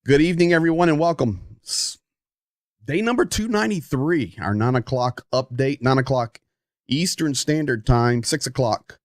Good evening, everyone, and welcome. Day number 293, our 9 o'clock update, 9 o'clock Eastern Standard Time, 6 o'clock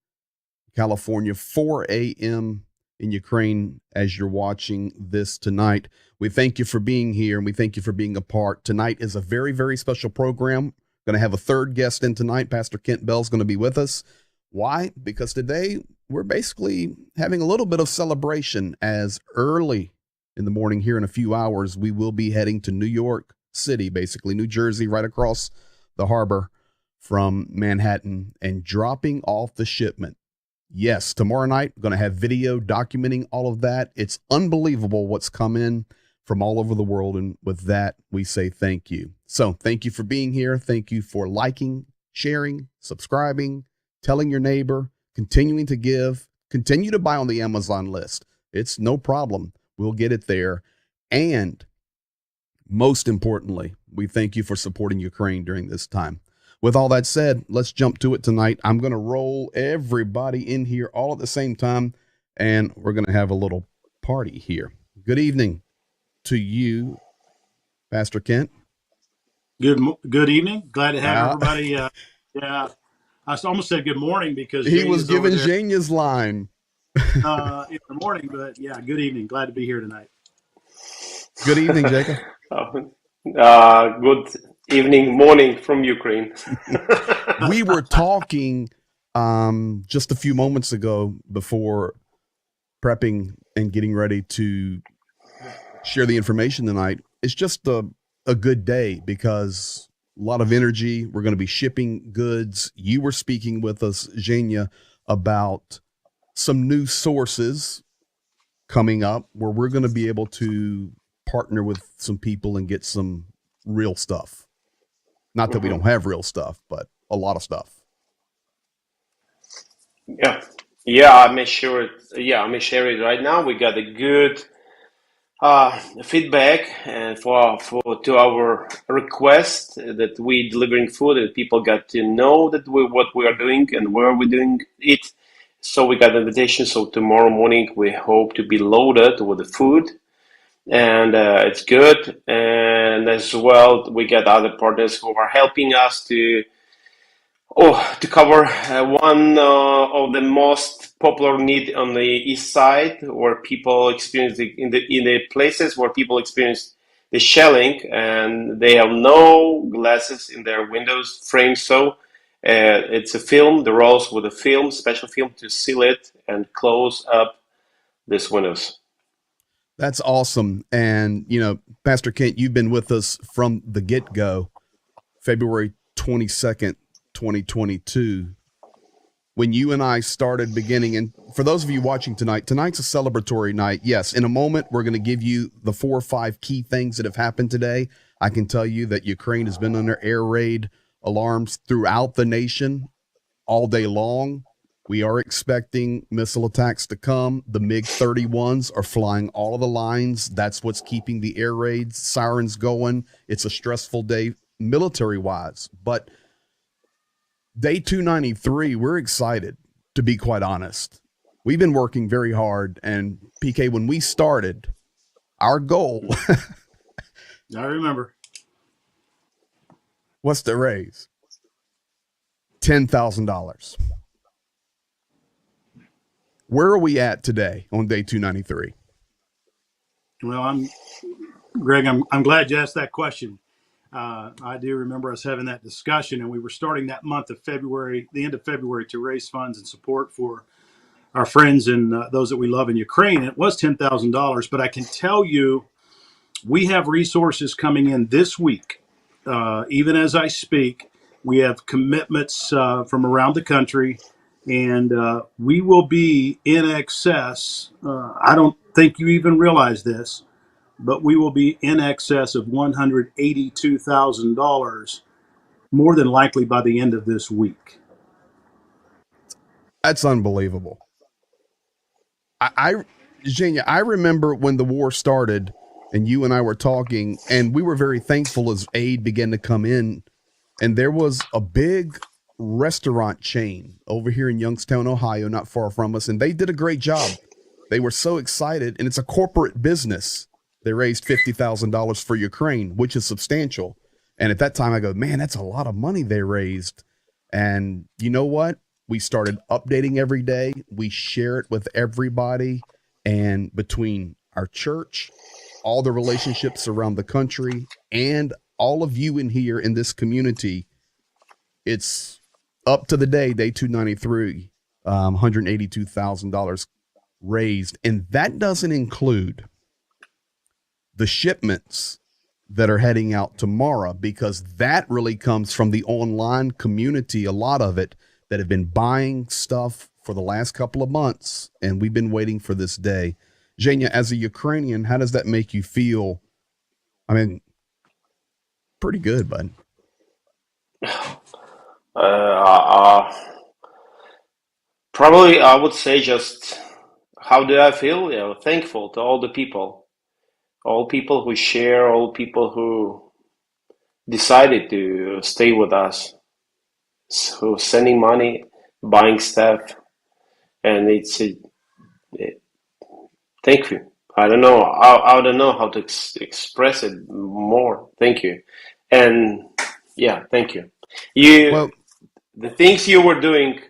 California, 4 a.m. in Ukraine as you're watching this tonight. We thank you for being here, and we thank you for being a part. Tonight is a very, very special program. Going to have a third guest in tonight. Pastor Kent Bell's going to be with us. Why? Because today we're basically having a little bit of celebration, as early in the morning here in a few hours, we will be heading to New York City, basically New Jersey, right across the harbor from Manhattan, and dropping off the shipment. Yes, tomorrow night, I'm going to have video documenting all of that. It's unbelievable what's come in from all over the world. And with that, we say thank you. So thank you for being here. Thank you for liking, sharing, subscribing, telling your neighbor, continuing to give, continue to buy on the Amazon list. It's no problem. We'll get it there. And most importantly, we thank you for supporting Ukraine during this time. With all that said, let's jump to it tonight. I'm going to roll everybody in here all at the same time, and we're going to have a little party here. Good evening to you, Pastor Kent. Good evening. Glad to have everybody. Yeah, I almost said good morning because he was giving Zhenya's line. In the morning, but yeah, good evening. Glad to be here tonight. Good evening, Jacob. Good evening, morning from Ukraine. We were talking just a few moments ago before prepping and getting ready to share the information tonight. It's just a good day because a lot of energy. We're going to be shipping goods. You were speaking with us, Zhenya, about some new sources coming up where we're going to be able to partner with some people and get some real stuff. Not that we don't have real stuff, but a lot of stuff. I may share it right now. We got a good feedback and to our request that we delivering food, and people got to know that what we are doing and where we're doing it. So we got an invitation. So tomorrow morning we hope to be loaded with the food, and it's good. And as well, we got other partners who are helping us to cover one of the most popular need on the east side, where people experience in the places where people experience the shelling, and they have no glasses in their windows frames. So it's a film, the rolls with a film, special film to seal it and close up these windows. That's awesome. And, Pastor Kent, you've been with us from the get-go, February 22nd, 2022, when you and I started beginning. And for those of you watching tonight's a celebratory night. Yes, in a moment, we're going to give you the 4 or 5 key things that have happened today. I can tell you that Ukraine has been under air raid alarms throughout the nation all day long. We are expecting missile attacks to come. The MiG-31s are flying all of the lines. That's what's keeping the air raids, sirens going. It's a stressful day military-wise. But day 293, we're excited, to be quite honest. We've been working very hard. And, PK, when we started, our goal... I remember. What's the raise? $10,000. Where are we at today on day 293? Well, Greg, I'm glad you asked that question. I do remember us having that discussion, and we were starting that month of February, the end of February, to raise funds and support for our friends and those that we love in Ukraine. It was $10,000, but I can tell you we have resources coming in this week. Even as I speak, we have commitments from around the country, and we will be in excess. I don't think you even realize this, but we will be in excess of $182,000, more than likely by the end of this week. That's unbelievable. Zhenya, I remember when the war started and you and I were talking, and we were very thankful as aid began to come in. And there was a big restaurant chain over here in Youngstown, Ohio, not far from us, and they did a great job. They were so excited, and it's a corporate business. They raised $50,000 for Ukraine, which is substantial. And at that time, I go, man, that's a lot of money they raised. And you know what? We started updating every day. We share it with everybody. And between our church, all the relationships around the country, and all of you in here in this community, it's up to the day 293, $182,000 raised. And that doesn't include the shipments that are heading out tomorrow, because that really comes from the online community, a lot of it, that have been buying stuff for the last couple of months, and we've been waiting for this day. Zhenya, as a Ukrainian, how does that make you feel? I mean, pretty good, bud. Probably I would say just, how do I feel? You know, thankful to all people who share, all people who decided to stay with us, who sending money, buying stuff, and thank you. I don't know. I don't know how to express it more. Thank you, and yeah, thank you. Well, The things you were doing,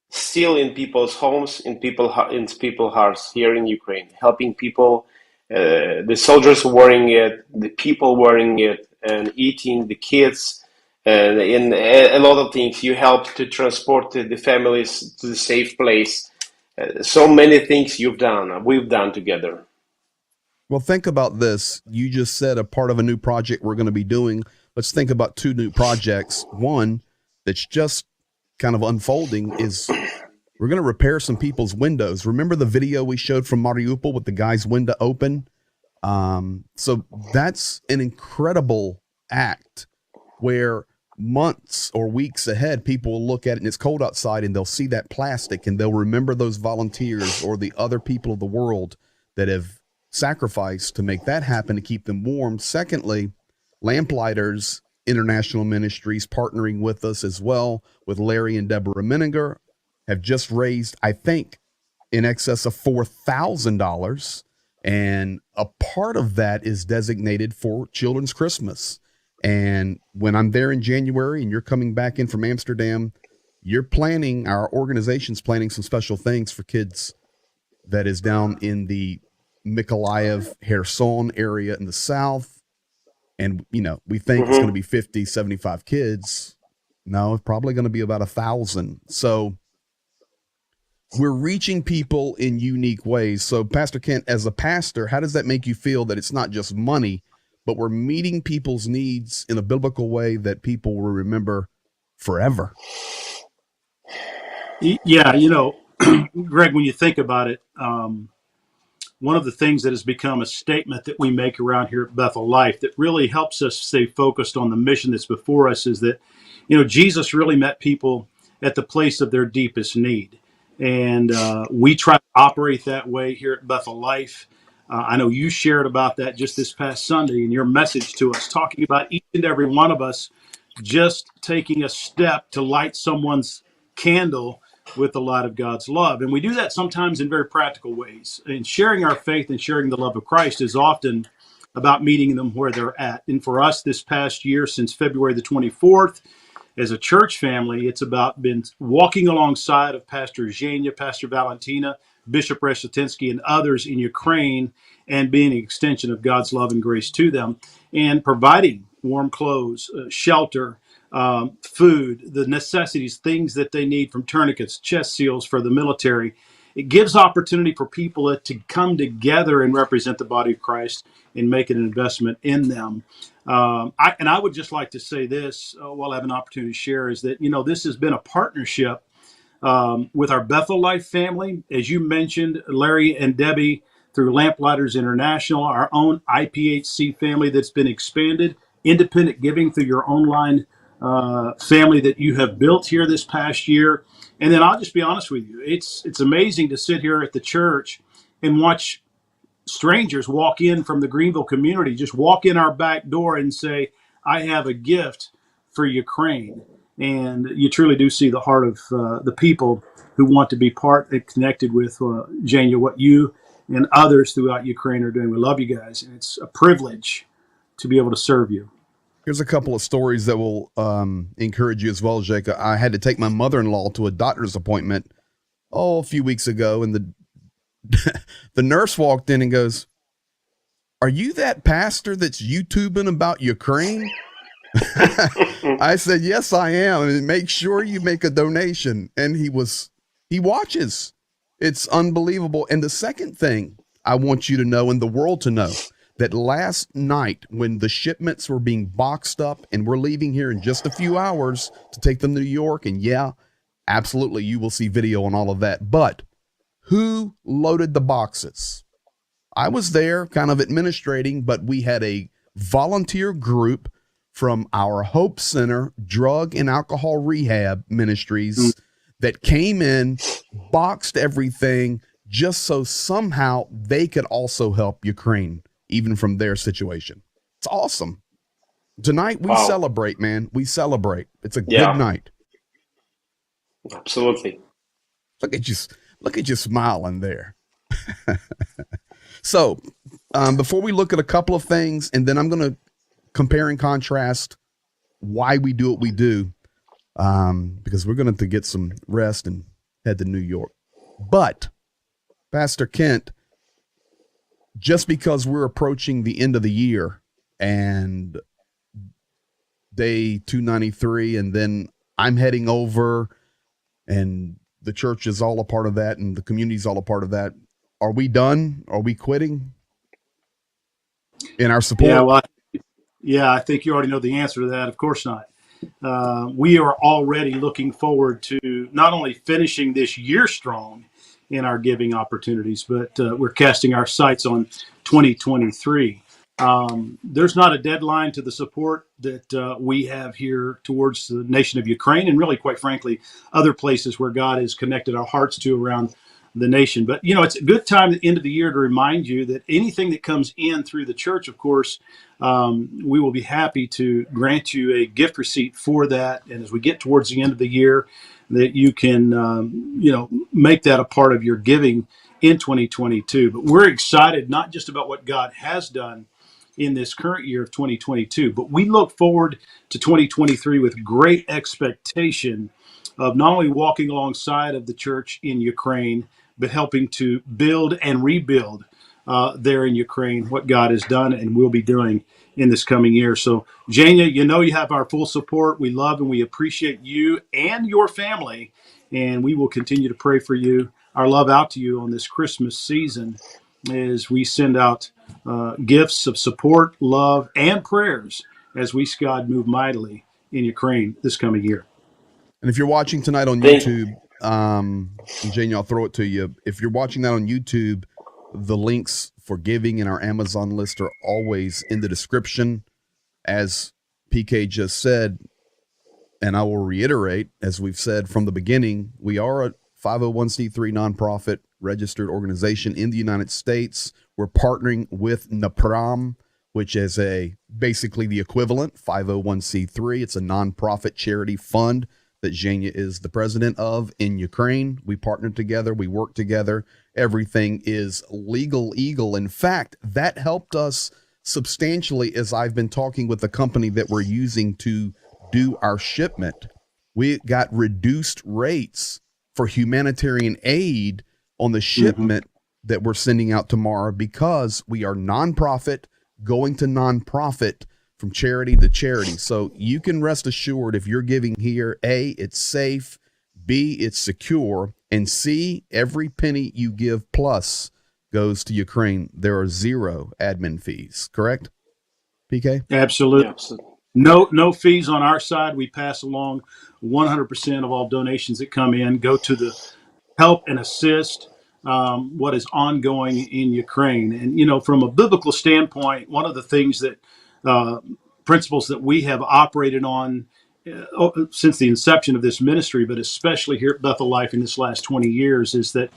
still in people's homes, in people's hearts here in Ukraine, helping people, the soldiers wearing it, the people wearing it, and eating, the kids, and in a lot of things you helped to transport the families to the safe place. So many things we've done together. well, think about this. You just said a part of a new project we're going to be doing. Let's think about two new projects. One that's just kind of unfolding is we're going to repair some people's windows. Remember the video we showed from Mariupol with the guy's window open? So that's an incredible act where months or weeks ahead, people will look at it and it's cold outside and they'll see that plastic and they'll remember those volunteers or the other people of the world that have sacrificed to make that happen, to keep them warm. Secondly, Lamplighters International Ministries partnering with us as well, with Larry and Deborah Menninger, have just raised, I think, in excess of $4,000. And a part of that is designated for Children's Christmas. And when I'm there in January and you're coming back in from Amsterdam, our organization's planning some special things for kids that is down in the Mykolaiv, Kherson area in the south. And, we think it's going to be 50, 75 kids. No, it's probably going to be about 1,000. So we're reaching people in unique ways. So Pastor Kent, as a pastor, how does that make you feel that it's not just money, but we're meeting people's needs in a biblical way that people will remember forever? Yeah, Greg, when you think about it, one of the things that has become a statement that we make around here at Bethel Life that really helps us stay focused on the mission that's before us is that, Jesus really met people at the place of their deepest need. And we try to operate that way here at Bethel Life. I know you shared about that just this past Sunday in your message to us, talking about each and every one of us just taking a step to light someone's candle with the light of God's love. And we do that sometimes in very practical ways. And sharing our faith and sharing the love of Christ is often about meeting them where they're at. And for us this past year, since February the 24th, as a church family, it's about been walking alongside of Pastor Zhenya, Pastor Valentina, Bishop Reshetensky, and others in Ukraine, and being an extension of God's love and grace to them, and providing warm clothes, shelter, food, the necessities, things that they need, from tourniquets, chest seals for the military. It gives opportunity for people to come together and represent the body of Christ and make an investment in them. I would just like to say this while I have an opportunity to share is that, this has been a partnership with our Bethel Life family. As you mentioned, Larry and Debbie, through Lamplighters International, our own IPHC family that's been expanded, independent giving through your online family that you have built here this past year. And then I'll just be honest with you, it's amazing to sit here at the church and watch strangers walk in from the Greenville community, just walk in our back door and say, I have a gift for Ukraine. And you truly do see the heart of the people who want to be part and connected with Zhenya, what you and others throughout Ukraine are doing. We love you guys, and it's a privilege to be able to serve you. Here's a couple of stories that will encourage you as well, Jacob. I had to take my mother-in-law to a doctor's appointment a few weeks ago, and the nurse walked in and goes, "Are you that pastor that's YouTubing about Ukraine?" I said, "Yes, I am. And make sure you make a donation." And he watches. It's unbelievable. And the second thing I want you to know and the world to know, that last night when the shipments were being boxed up and we're leaving here in just a few hours to take them to New York, and yeah, absolutely, you will see video on all of that. But who loaded the boxes? I was there kind of administrating, but we had a volunteer group from our Hope Center Drug and Alcohol Rehab Ministries that came in, boxed everything just so somehow they could also help Ukraine, even from their situation. It's awesome. Tonight we celebrate, man. We celebrate. It's a good night. Absolutely. Look at you smiling there. So, before we look at a couple of things, and then I'm going to compare and contrast why we do what we do, because we're going to have to get some rest and head to New York. But, Pastor Kent, just because we're approaching the end of the year and day 293, and then I'm heading over, and the church is all a part of that, and the community is all a part of that. Are we done? Are we quitting in our support? I think you already know the answer to that. Of course not. We are already looking forward to not only finishing this year strong in our giving opportunities, but we're casting our sights on 2023. There's not a deadline to the support that we have here towards the nation of Ukraine, and really, quite frankly, other places where God has connected our hearts to around the nation. But, it's a good time at the end of the year to remind you that anything that comes in through the church, of course, we will be happy to grant you a gift receipt for that. And as we get towards the end of the year, that you can, make that a part of your giving in 2022. But we're excited not just about what God has done in this current year of 2022, but we look forward to 2023 with great expectation of not only walking alongside of the church in Ukraine, but helping to build and rebuild there in Ukraine what God has done and will be doing in this coming year. So, Jania, you have our full support. We love and we appreciate you and your family, and we will continue to pray for you. Our love out to you on this Christmas season as we send out gifts of support, love, and prayers as we, God, move mightily in Ukraine this coming year. And if you're watching tonight on YouTube, Jane, I'll throw it to you. If you're watching that on YouTube, the links for giving in our Amazon list are always in the description. As PK just said, and I will reiterate, as we've said from the beginning, we are a 501c3 nonprofit registered organization in the United States. We're partnering with NAPRAM, which is basically the equivalent 501c3. It's a nonprofit charity fund that Zhenya is the president of in Ukraine. We partner together. We work together. Everything is legal. In fact, that helped us substantially as I've been talking with the company that we're using to do our shipment. We got reduced rates for humanitarian aid on the shipment that we're sending out tomorrow because we are nonprofit, going to nonprofit from charity to charity. So you can rest assured if you're giving here, A, it's safe, B, it's secure, and C, every penny you give plus goes to Ukraine. There are 0 admin fees, correct, PK? Absolutely. Yeah, absolutely. No fees on our side. We pass along 100% of all donations that come in go to the help and assist what is ongoing in Ukraine. And, from a biblical standpoint, one of the things that principles that we have operated on since the inception of this ministry, but especially here at Bethel Life in this last 20 years, is that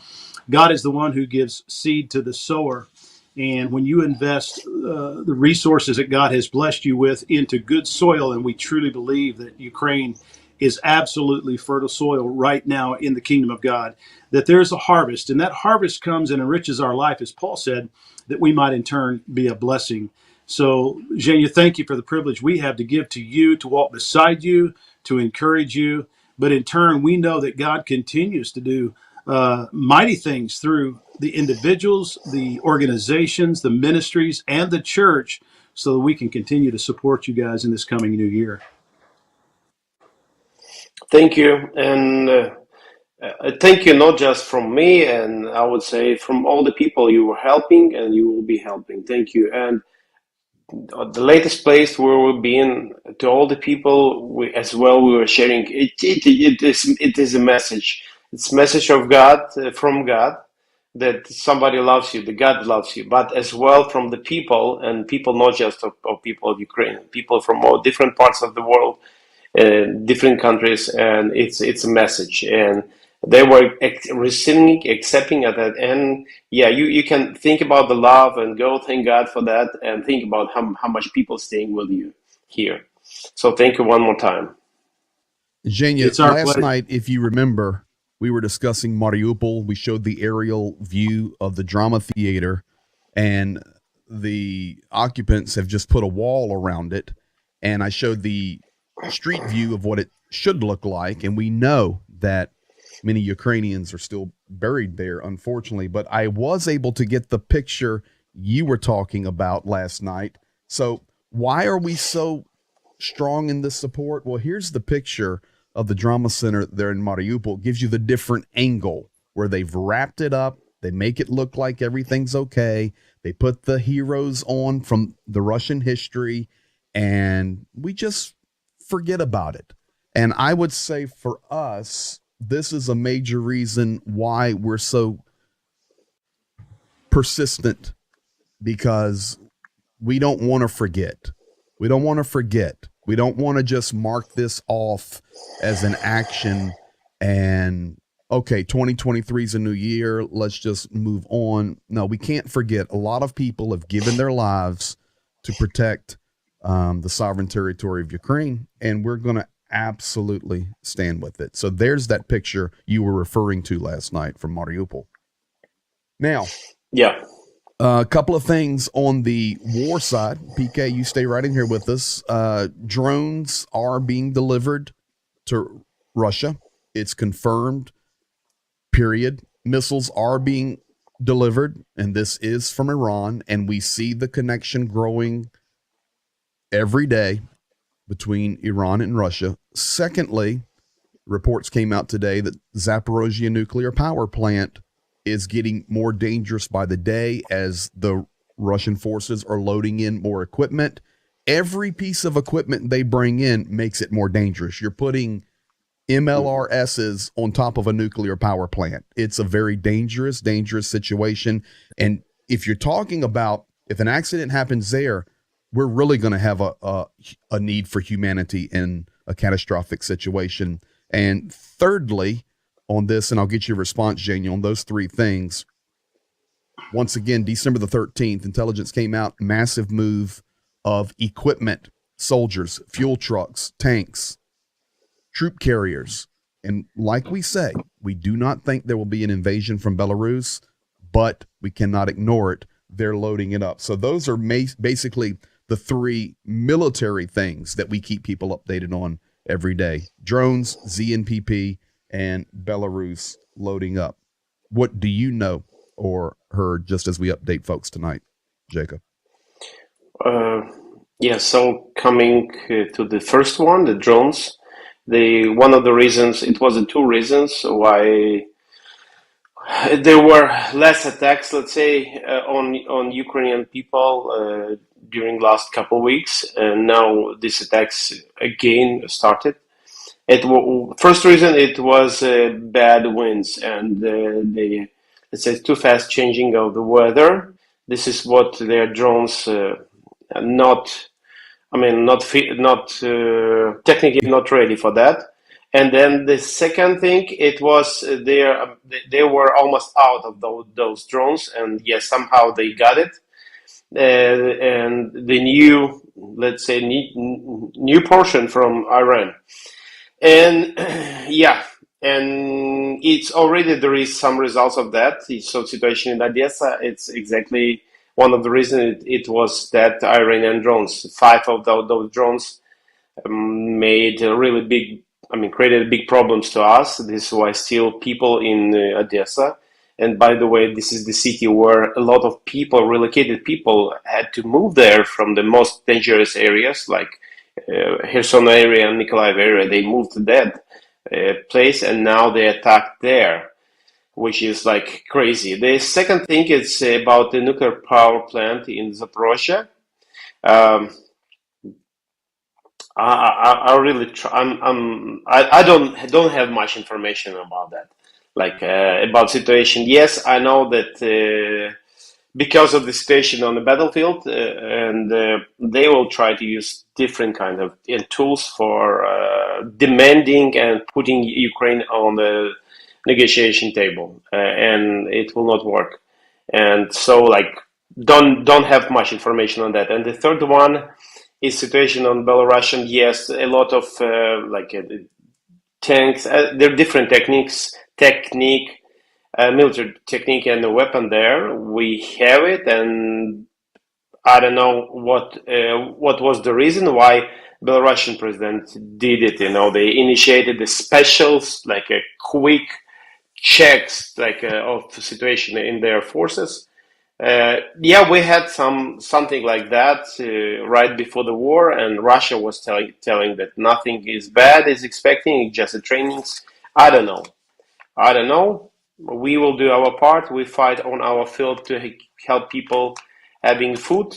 God is the one who gives seed to the sower. And when you invest the resources that God has blessed you with into good soil, and we truly believe that Ukraine is absolutely fertile soil right now in the kingdom of God, that there's a harvest, and that harvest comes and enriches our life, as Paul said, that we might in turn be a blessing. So, Zhenya, thank you for the privilege we have to give to you, to walk beside you, to encourage you. But in turn, we know that God continues to do mighty things through the individuals, the organizations, the ministries, and the church, so that we can continue to support you guys in this coming new year. Thank you. And thank you not just from me, and I would say from all the people you were helping and you will be helping. Thank you. And the latest place where we've been, to all the people as well, we were sharing, it is a message. It's a message of God, from God, that somebody loves you, that God loves you, but as well from the people, and people not just of people of Ukraine, people from all different parts of the world, different countries, and it's a message, and they were receiving, accepting at that. And yeah, you can think about the love and go thank God for that, and think about how much people staying with you here. So thank you one more time. Zhenya, It's our last pleasure. night, if you remember, we were discussing Mariupol. We showed the aerial view of the drama theater, and the occupants have just put a wall around it. And I showed the street view of what it should look like. And we know that many Ukrainians are still buried there, unfortunately. But I was able to get the picture you were talking about last night. So why are we so strong in this support? Well, here's the picture of the drama center there in Mariupol. It gives you the different angle where they've wrapped it up. They make it look like everything's okay. They put the heroes on from the Russian history, and we just forget about it. And I would say for us, this is a major reason why we're so persistent, because we don't want to forget. We don't want to forget. We don't want to just mark this off as an action and, okay, 2023 is a new year, let's just move on. No, we can't forget. A lot of people have given their lives to protect the sovereign territory of Ukraine, and we're going to absolutely stand with it. So there's that picture you were referring to last night from Mariupol. Now, Yeah. a couple of things on the war side. PK, you stay right in here with us. Drones are being delivered to Russia. It's confirmed, period. Missiles are being delivered, and this is from Iran, and we see the connection growing every day between Iran and Russia. Secondly, reports came out today that Zaporozhye nuclear power plant is getting more dangerous by the day as the Russian forces are loading in more equipment. Every piece of equipment they bring in makes it more dangerous. You're putting MLRSs on top of a nuclear power plant. It's a very dangerous situation. And if you're talking about, if an accident happens there, we're really going to have a need for humanity in a catastrophic situation. And thirdly, on this, and I'll get your response, Jane, on those three things. Once again, December the 13th, intelligence came out, massive move of equipment, soldiers, fuel trucks, tanks, troop carriers. And like we say, we do not think there will be an invasion from Belarus, but we cannot ignore it. They're loading it up. So those are basically the three military things that we keep people updated on every day. Drones, ZNPP, and Belarus loading up. What do you know or heard just as we update folks tonight, Jacob? Yeah, so coming to the first one, the drones, one of the reasons, it was the two reasons why there were less attacks, let's say, on Ukrainian people during last couple of weeks, and now these attacks again started. First reason, it was bad winds and the, let's say, too fast changing of the weather. This is what their drones not technically not ready for that. And then the second thing, it was they were almost out of those drones, and yes, somehow they got it. And the new, let's say, new portion from Iran. And yeah, and it's already there is some results of that. So situation in Odessa, it's exactly one of the reasons it was that Iranian drones. Five of those drones made a really big, I mean, created big problems to us. This is why still people in Odessa. And by the way, this is the city where a lot of people, relocated people, had to move there from the most dangerous areas like Kherson area and Nikolaev area. They moved to that place and now they attacked there, which is like crazy. The second thing is about the nuclear power plant in Zaporozhye. Um, I really try, I don't have much information about that, like about situation. Yes, I know that because of the situation on the battlefield, and they will try to use different kind of tools for demanding and putting Ukraine on the negotiation table, and it will not work. And so, like, don't have much information on that. And the third one is situation on Belarusian. Yes, a lot of tanks. There are different military technique and the weapon there. We have it, and I don't know what was the reason why Belarusian president did it. You know, they initiated the specials, like a quick checks, like of the situation in their forces. Yeah, we had something like that right before the war, and Russia was telling that nothing is bad, is expecting just the trainings. I don't know. I don't know. We will do our part. We fight on our field to help people having food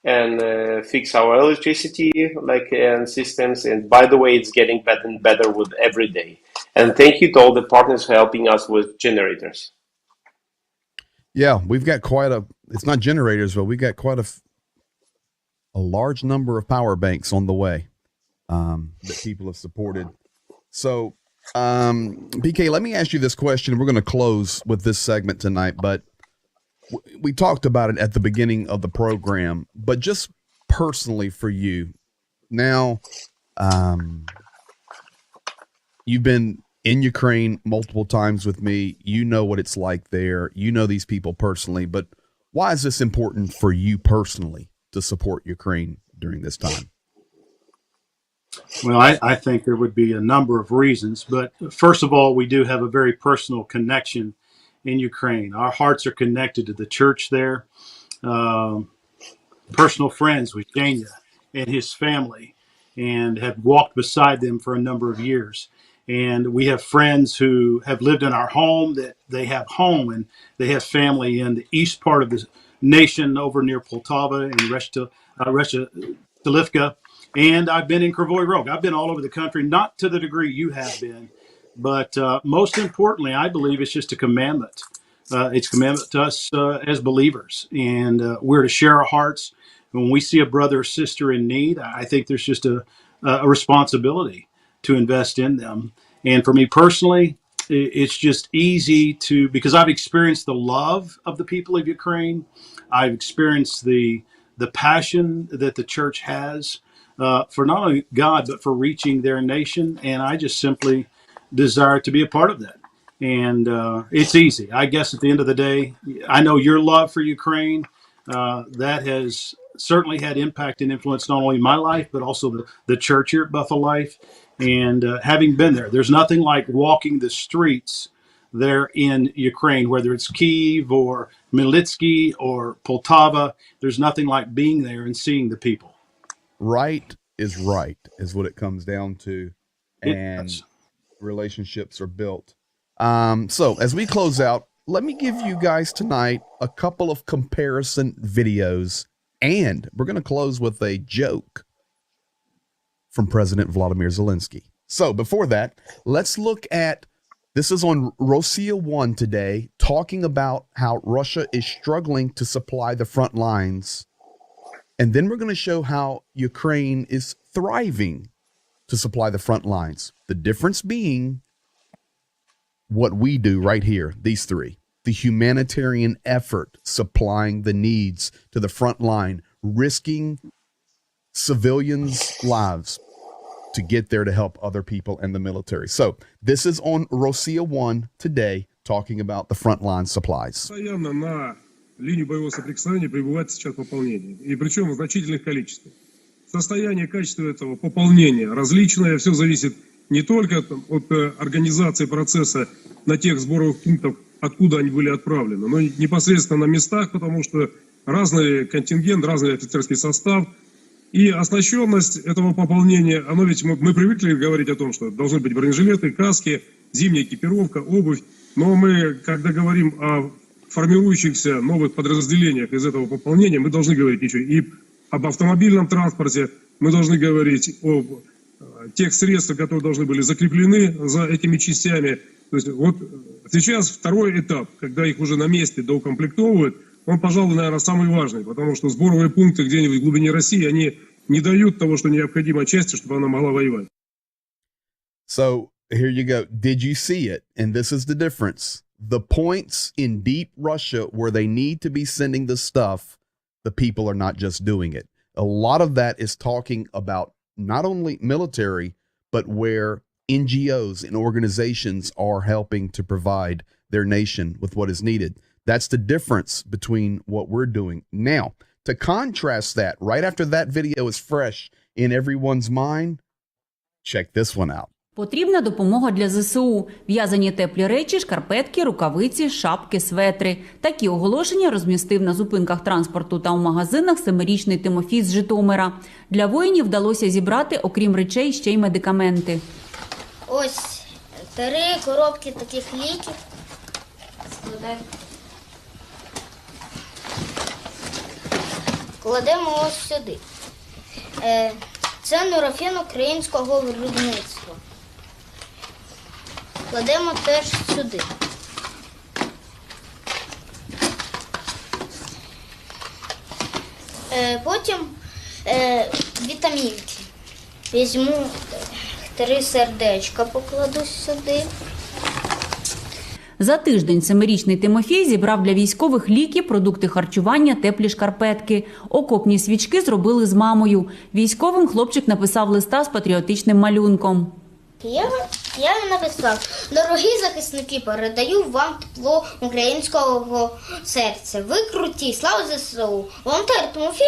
and fix our electricity and systems. And by the way, it's getting better and better with every day. And thank you to all the partners for helping us with generators. Yeah, we've got it's not generators, but we've got quite a large number of power banks on the way that people have supported. So, BK, let me ask you this question. We're going to close with this segment tonight, but we talked about it at the beginning of the program, but just personally for you now, you've been in Ukraine multiple times with me. You know what it's like there. You know these people personally, but why is this important for you personally to support Ukraine during this time? Well, I think there would be a number of reasons, but first of all, we do have a very personal connection in Ukraine. Our hearts are connected to the church there. Personal friends with Janya and his family, and have walked beside them for a number of years. And we have friends who have lived in our home, that they have home, and they have family in the east part of the nation over near Poltava and Reshtylivka. And I've been in Krivoy Rog. I've been all over the country, not to the degree you have been, but most importantly, I believe it's just a commandment. It's a commandment to us as believers, and we're to share our hearts. When we see a brother or sister in need, I think there's just a responsibility to invest in them. And for me personally, it's just easy because I've experienced the love of the people of Ukraine. I've experienced the passion that the church has for not only God, but for reaching their nation. And I just simply desire to be a part of that. And it's easy. I guess at the end of the day, I know your love for Ukraine, that has certainly had impact and influence not only my life, but also the church here at Buffalo Life. And having been there, there's nothing like walking the streets there in Ukraine, whether it's Kyiv or Militsky or Poltava. There's nothing like being there and seeing the people. Right is what it comes down to. And relationships are built. So as we close out, let me give you guys tonight a couple of comparison videos, and we're going to close with a joke from President Vladimir Zelynskyy. So before that, let's look at, this is on Rossiya 1 today, talking about how Russia is struggling to supply the front lines. And then we're going to show how Ukraine is thriving to supply the front lines. The difference being what we do right here, these three. The humanitarian effort, supplying the needs to the front line, risking civilians' lives to get there to help other people and the military. So this is on Rosia 1 today, talking about the frontline supplies. Постоянно на линию боевого соприкосновения прибывает сейчас пополнение, и причем в значительных количествах. Состояние, качество этого пополнения различное, все зависит не только от организации процесса на тех сборовых пунктах, откуда они были отправлены, но и непосредственно на местах, потому что разный контингент, разный офицерский состав. И оснащенность этого пополнения, оно ведь мы привыкли говорить о том, что должны быть бронежилеты, каски, зимняя экипировка, обувь. Но мы, когда говорим о формирующихся новых подразделениях из этого пополнения, мы должны говорить еще и об автомобильном транспорте, мы должны говорить о тех средствах, которые должны были закреплены за этими частями. То есть вот сейчас второй этап, когда их уже на месте доукомплектовывают, он, пожалуй, наверное, самый важный, потому что сборовые пункты где-нибудь в глубине России, они не дают того, что необходимо части, чтобы она могла воевать. So here you go. Did you see it? And this is the difference. The points in deep Russia where they need to be sending the stuff, the people are not just doing it. A lot of that is talking about not only military, but where NGOs and organizations are helping to provide their nation with what is needed. That's the difference between what we're doing. Now, to contrast that, right after that video is fresh in everyone's mind, check this one out. Потрібна допомога для ЗСУ. В'язані теплі речі, шкарпетки, рукавиці, шапки, светри. Такі оголошення розмістив на зупинках транспорту та у магазинах 7-річний Тимофій з Житомира. Для воїнів вдалося зібрати, окрім речей, ще й медикаменти. Ось 3 коробки таких ліків. Кладемо ось сюди. Це нурофен українського виробництва. Кладемо теж сюди. Потім вітамінки. Візьму 3 сердечка, покладу сюди. За тиждень 7-річний Тимофій зібрав для військових ліки, продукти харчування, теплі шкарпетки. Окопні свічки зробили з мамою. Військовим хлопчик написав листа з патріотичним малюнком. Я написав: дорогі захисники, передаю вам тепло українського серця. Ви круті, слава ЗСУ. Волонтер Тимофій,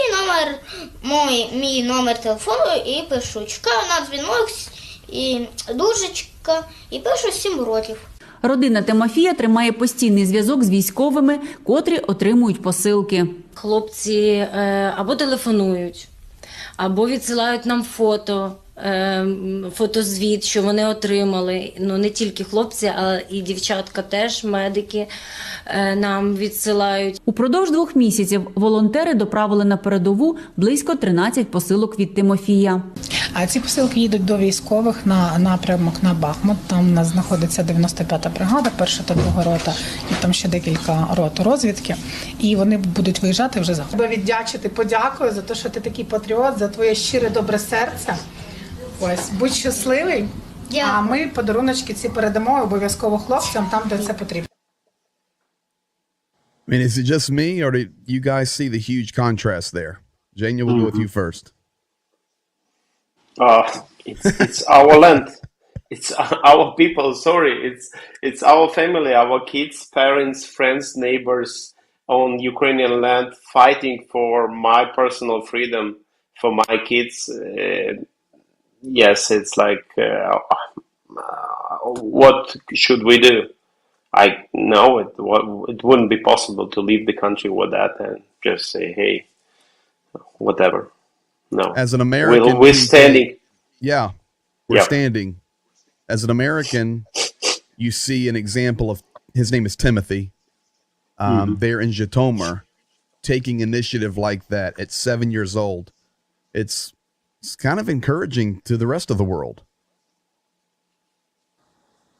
мій номер телефону, і пишу: чекаю на дзвінок, і дужечка, і пишу 7 років. Родина Тимофія тримає постійний зв'язок з військовими, котрі отримують посилки. Хлопці або телефонують, або відсилають нам фотозвіт, що вони отримали. Ну, не тільки хлопці, а і дівчатка теж, медики нам відсилають. Упродовж 2 місяців волонтери доправили на передову близько 13 посилок від Тимофія. А ці посилки їдуть до військових на напрямок на Бахмут. Там у нас знаходиться 95-та бригада, 1-та та 2-та рота, і там ще декілька рот розвідки. І вони будуть виїжджати вже завтра. Тебе віддячити, подякую за те, що ти такий патріот, за твоє щире добре серце. Ось, будь щасливий, а ми подаруночки ці передамо обов'язково хлопцям там, де це потрібно. I mean, is it just me, or did you guys see the huge contrast there? Jania, we'll go with you first. It's our land. It's our people. Sorry, it's our family, our kids, parents, friends, neighbors on Ukrainian land, fighting for my personal freedom, for my kids. Yes, it's like, what should we do? I know it wouldn't be possible to leave the country with that and just say, hey, whatever. No. As an American, we're standing. Yeah, we're standing. As an American, you see an example of, his name is Timothy, there in Zhytomyr, taking initiative like that at 7 years old. It's kind of encouraging to the rest of the world.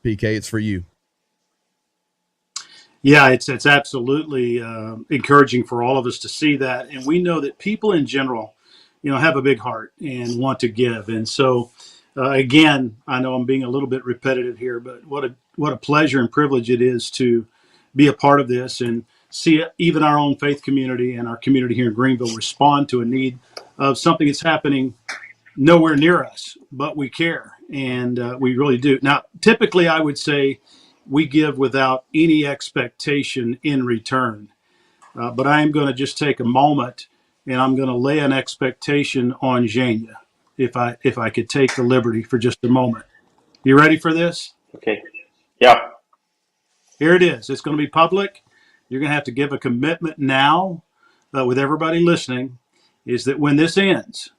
PK, it's for you. Yeah, it's absolutely encouraging for all of us to see that, and we know that people in general, have a big heart and want to give. And so, again, I know I'm being a little bit repetitive here, but what a pleasure and privilege it is to be a part of this and see even our own faith community and our community here in Greenville respond to a need of something that's happening nowhere near us, but we care, and we really do. Now, typically, I would say we give without any expectation in return, but I am going to just take a moment, and I'm going to lay an expectation on Zhenya, if I could take the liberty for just a moment. You ready for this? Okay. Yeah. Here it is. It's going to be public. You're going to have to give a commitment now with everybody listening, is that when this ends,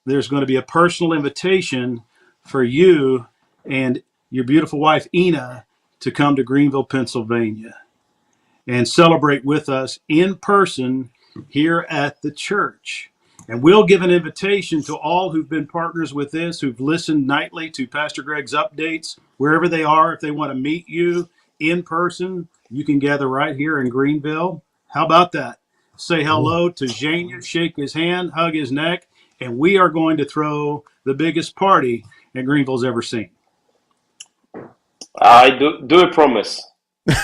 there's going to be a personal invitation for you and your beautiful wife, Ina, to come to Greenville, Pennsylvania and celebrate with us in person here at the church. And we'll give an invitation to all who've been partners with this, who've listened nightly to Pastor Greg's updates, wherever they are. If they want to meet you in person, you can gather right here in Greenville. How about that? Say hello to Zhenya, shake his hand, hug his neck, and we are going to throw the biggest party that Greenville's ever seen. I do a promise. We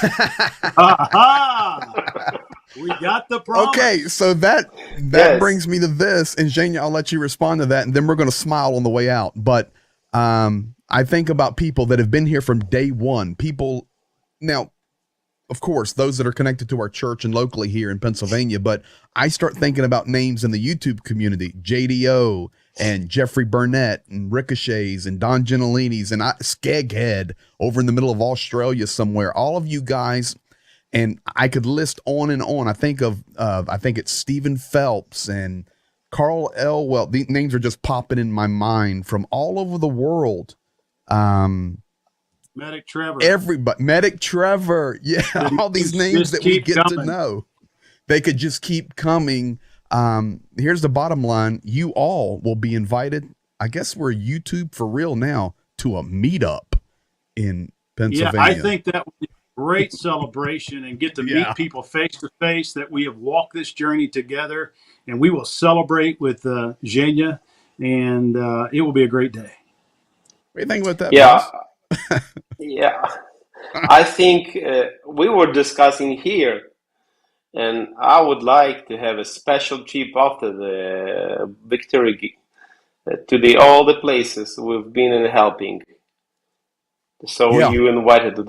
got the promise. Okay, so that Yes. brings me to this, and Zhenya, I'll let you respond to that, and then we're going to smile on the way out. But I think about people that have been here from day one. People, now, of course, those that are connected to our church and locally here in Pennsylvania, but I start thinking about names in the YouTube community, JDO and Jeffrey Burnett and Ricochets and Don Gentilini's and Skeghead over in the middle of Australia somewhere. All of you guys, and I could list on and on. I think it's Stephen Phelps and Carl Elwell. These names are just popping in my mind from all over the world. Medic Trevor. Everybody, Medic Trevor. Yeah, all these names that we get to know. They could just keep coming. Here's the bottom line. You all will be invited. I guess we're YouTube for real now, to a meetup in Pennsylvania. Yeah, I think that would be a great celebration and get to meet people face to face, that we have walked this journey together, and we will celebrate with Zhenya, and it will be a great day. What do you think about that? Yeah. boss? Yeah. I think we were discussing here, and I would like to have a special trip after the victory to all the places we've been and helping. So Yeah. you invited to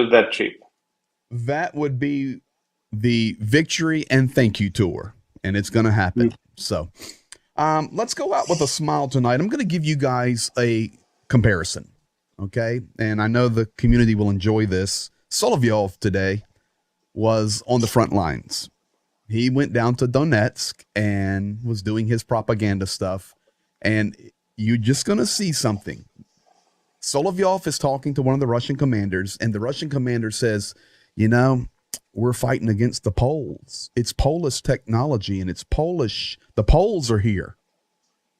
that trip. That would be the victory and thank you tour, and it's going to happen. So let's go out with a smile tonight. I'm going to give you guys a comparison, okay? And I know the community will enjoy this. Solovyov today was on the front lines. He went down to Donetsk and was doing his propaganda stuff, and you're just going to see something. Solovyov is talking to one of the Russian commanders, and the Russian commander says, you know, we're fighting against the Poles. It's Polish technology, and it's Polish. The Poles are here.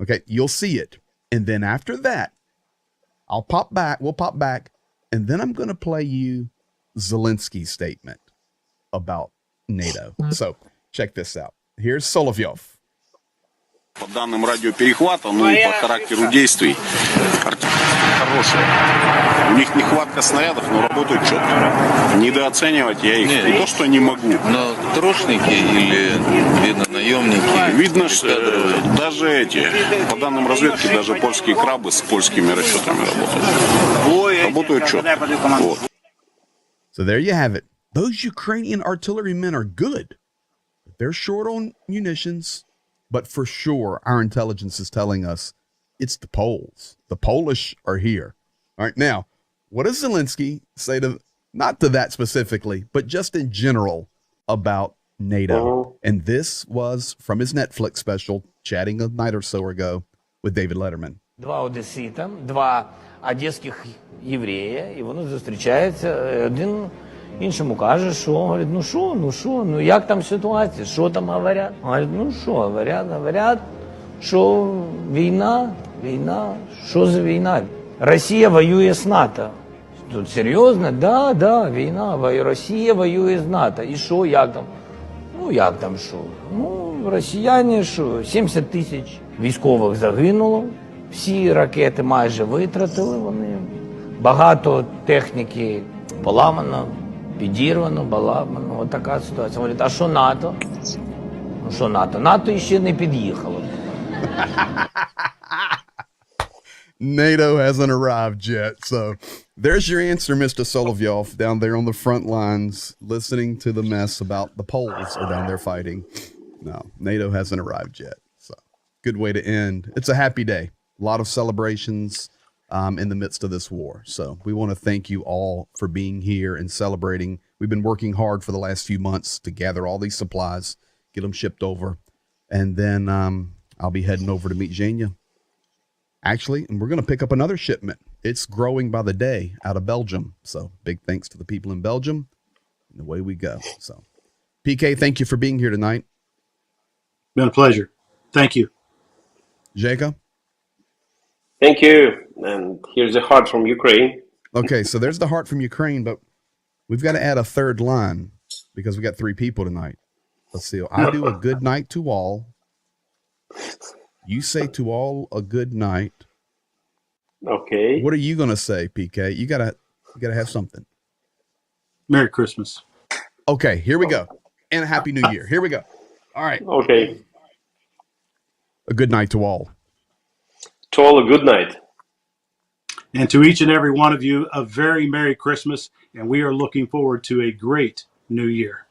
Okay, you'll see it. And then after that, we'll pop back, and then I'm going to play you Zelensky's statement about NATO. So check this out. Here's Solovyov. По данным радиоперехвата, ну и по характеру действий, хорошая. У них нехватка снарядов, но работают четко. Недооценивать я их не то, что не могу. Но трошники или, видно, наемники? Видно, что даже эти, по данным разведки, даже польские крабы с польскими расчетами работают. Работают четко. Вот. So there you have it. Those Ukrainian artillerymen are good. They're short on munitions, but for sure, our intelligence is telling us it's the Poles. The Polish are here. All right. Now, what does Zelynskyy say to, not to that specifically, but just in general about NATO? And this was from his Netflix special, chatting a night or so ago with David Letterman. Два одесита, два одеських єврея, і вони зустрічаються, один іншому каже, що, говорить, ну як там ситуація, що там говорять? Говорить, ну що, говорять, що війна, що за війна? Росія воює з НАТО. Тут серйозно? Да, війна, Росія воює з НАТО. І що, як там? Ну, як там що? Ну, росіяни, що, 70 тисяч військових загинуло, всі ракети майже витратили вони, багато техніки поламано, підірвано, поламано, от така ситуація. Говорять, а що НАТО? Ну, що НАТО? НАТО ще не під'їхало. NATO hasn't arrived yet. So there's your answer, Mr. Solovyov, down there on the front lines, listening to the mess about the Poles are down there fighting. No, NATO hasn't arrived yet. So good way to end. It's a happy day. A lot of celebrations in the midst of this war. So we want to thank you all for being here and celebrating. We've been working hard for the last few months to gather all these supplies, get them shipped over. And then I'll be heading over to meet Zhenya. Actually, and we're going to pick up another shipment. It's growing by the day out of Belgium. So big thanks to the people in Belgium. And away we go. So PK, thank you for being here tonight. Been a pleasure. Thank you. Jacob? Thank you. And here's a heart from Ukraine. Okay, so there's the heart from Ukraine, but we've got to add a third line because we got 3 people tonight. Let's see. I do a good night to all. You say to all a good night. Okay. What are you going to say, PK? You gotta have something. Merry Christmas. Okay, here we go. And a Happy New Year. Here we go. All right. Okay. A good night to all. To all, a good night. And to each and every one of you, a very Merry Christmas. And we are looking forward to a great New Year.